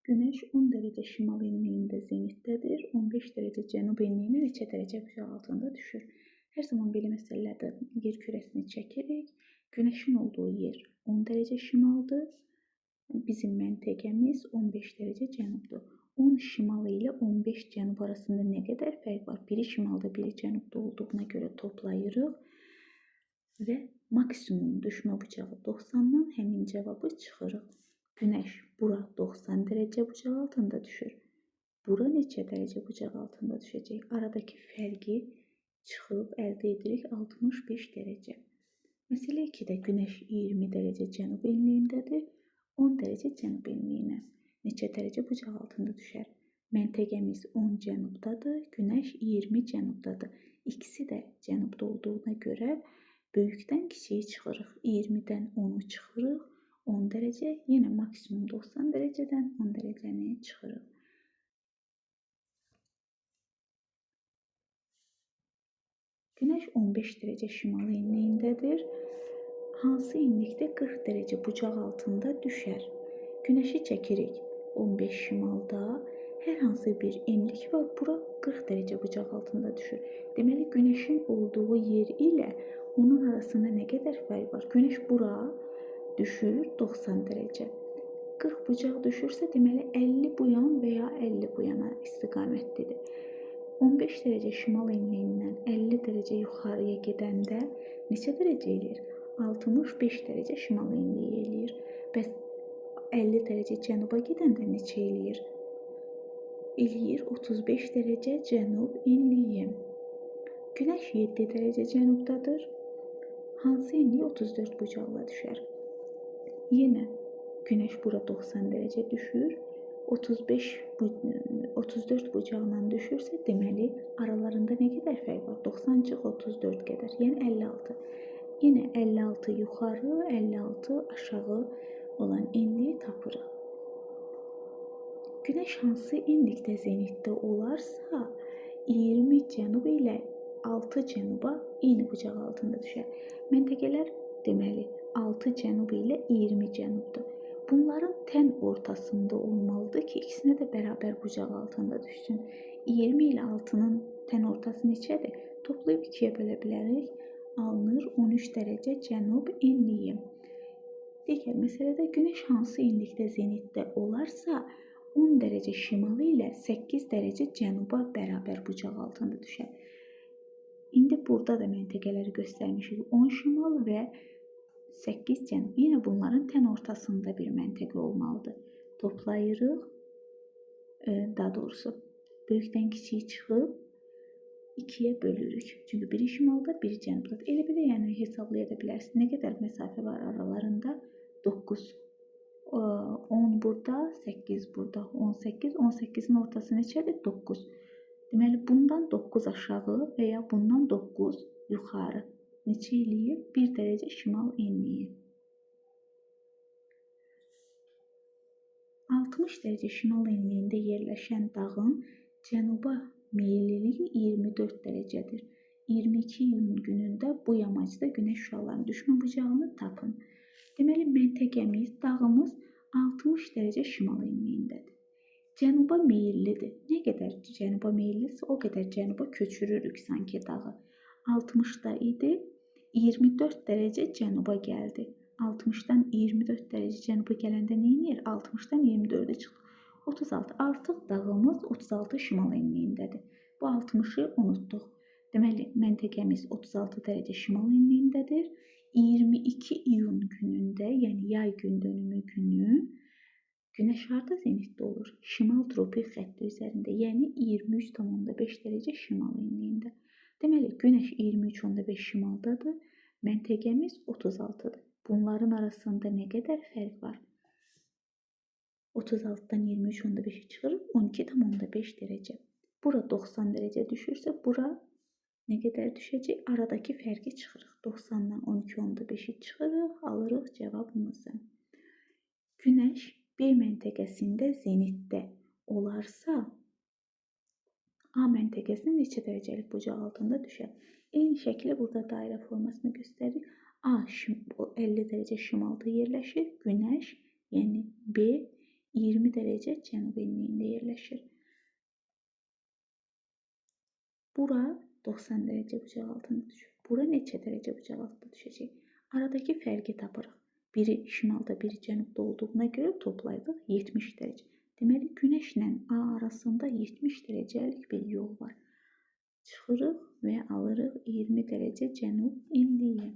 Güneş 10 derece şimal enliyində zenitdədir, 15 derece cənub enliyində neçə dərəcə buzaq altında düşür? Hər zaman belə məsələlərdə yer kürəsini çəkirik. Günəşin olduğu yer 10 derece şimaldır. Bizim məntəqəmiz 15 derece cənubdur. 10 şimal ilə 15 cənub arasında nə qədər fərq var? Biri şimalda, biri cənubda olduğuna görə toplayırıq və maksimum düşmə bucağı 90-dan həmin cavabı çıxırıq. Güneş bura 90 derece bucaq altında düşür. Bura neçə derece bucaq altında düşəcək? Aradakı fərqi çıxıb əldə edirik 65 derece. Məsələ 2-də Güneş 20 derece cənub enliyindədir. 10 derece cənub enliyinə neçə derece bucaq altında düşər? Məntəqəmiz 10 cənubdadır, Güneş 20 cənubdadır. İkisi də cənubda olduğuna görə böyükdən kiçiyi çıxırıq. 20-dən 10-u çıxırıq. 10 derece, yine maksimum 90 dereceden 10 dereceni çıxırıq. Güneş 15 derece şimal enliyindədir. Hansı enlikdə 40 derece bucaq altında düşər? Güneşi çəkirik 15 şimalda. Hər hansı bir enlik var, bura 40 derece bucaq altında düşür. Deməli, Güneşin olduğu yer ilə onun arasında nə qədər fərq var? Güneş bura düşür 90 derece. 40 bucaq düşürsə, deməli 50 bu yan və ya 50 bu yana istiqamətlidir. 15 derece şimal enliyindən 50 derece yuxarıya gedəndə neçə derece eləyir? 65 derece şimal enliyi eləyir. Bəs 50 derece cənuba gedəndə neçə eləyir? Eləyir 35 derece cənub enliyi. Güneş 7 derece cənubdadır. Hansı enliyi 34 bucaqla düşər? Yine Güneş bura 90 derece düşür. 34 bucağla düşürsə, deməli aralarında nə qədər fərq var? 90 çıx 34 qədər, yəni 56. Yine 56 yuxarı, 56 aşağı olan enliyi tapırıq. Güneş hansı enlikdə zenitdə olarsa, 20 cənub ilə 6 cənuba eyni bucaq altında düşər. Məntəqələr deməli 6 cənub ilə 20 cənubdur. Bunların tən ortasında olmalıdır ki, ikisinə də bərabər bucaq altında düşsün. 20 ilə 6-nın tən ortası neçədir? Toplayıb 2-yə bölə bilərik. Alınır 13 derece cənub enliyi. Digər məsələdə Güneş hansı enlikdə zenitdə olarsa, 10 derece şimalı ilə 8 derece cənuba bərabər bucaq altında düşər. İndi burada da məntəqələri göstərmişik. 10 şimal və 8 cənub. Yine bunların tən ortasında bir məntəqə olmalıdır. Toplayırıq. Daha doğrusu böyükdən kiçiyi çıxıb 2-yə bölürük. Çünki biri şimalda, biri cənubda. Elə belə yəni hesablaya da bilərsiniz. Nə qədər məsafə var aralarında? 9. 10 burada, 8 burada. 18. 18'in ortası neçədir? 9. Deməli bundan 9 aşağı və ya bundan 9 yuxarı. Neçə eləyir? 1 derece şimal enliyi. 60 derece şimal enliyində yerləşən dağın cənuba meylliliyi 24 derecedir. 22 iyun günündə bu yamacda Güneş şüalarının düşmə bucağını tapın. Deməli məntəqəmiz, dağımız 60 derece şimal enliyindədir. Cənuba meyillidir. Nə qədər cənuba meyillidirsə, o qədər cənuba köçürürük sanki dağı. 60'da idi. 24 derece cənuba gəldi. 60'dan 24 derece cənuba gələndə nə edir? 60'dan 24'e çıxdı. 36. Artıq dağımız 36 şimal enliyindədir. Bu 60'ı unutduq. Deməli, məntəqəmiz 36 derece şimal enliyindədir. 22 iyun günündə, yəni yay gündönümü günü Güneş harda zenitdə olur? Şimal tropik xətti üzərində, yəni 23,5 derece şimal enliyində. Deməli, Güneş 23,5 şimaldadır. Məntəqəmiz 36'dır. Bunların arasında nə qədər fərq var? 36'dan 23,5'i çıxırıb 12,5 derece. Bura 90 derece düşürsə, bura nə qədər düşəcək? Aradakı fərqi çıxırıq. 90'dan 12,5'i çıxırıq, alırıq cavabımızı. Güneş B məntəqəsində zenitdə olarsa, A məntəqəsinə neçə dərəcəlik bucaq altında düşər? Eyni şəkildə burada dairə formasını göstərir. A 50 derece şimalda yerləşir. Güneş, yəni B 20 dərəcə cənub enliyində yerləşir. Bura 90 dərəcə bucaq altında düşür. Bura neçə dərəcə bucaq altında düşəcək? Aradakı fərqi tapırıq. Biri şimalda, biri cənubda olduğuna görə toplaydıq 70 dərəcə. Deməli, Günəşlə A arasında 70 dərəcəlik bir yol var. Çıxırıq və alırıq 20 dərəcə cənub enliyi.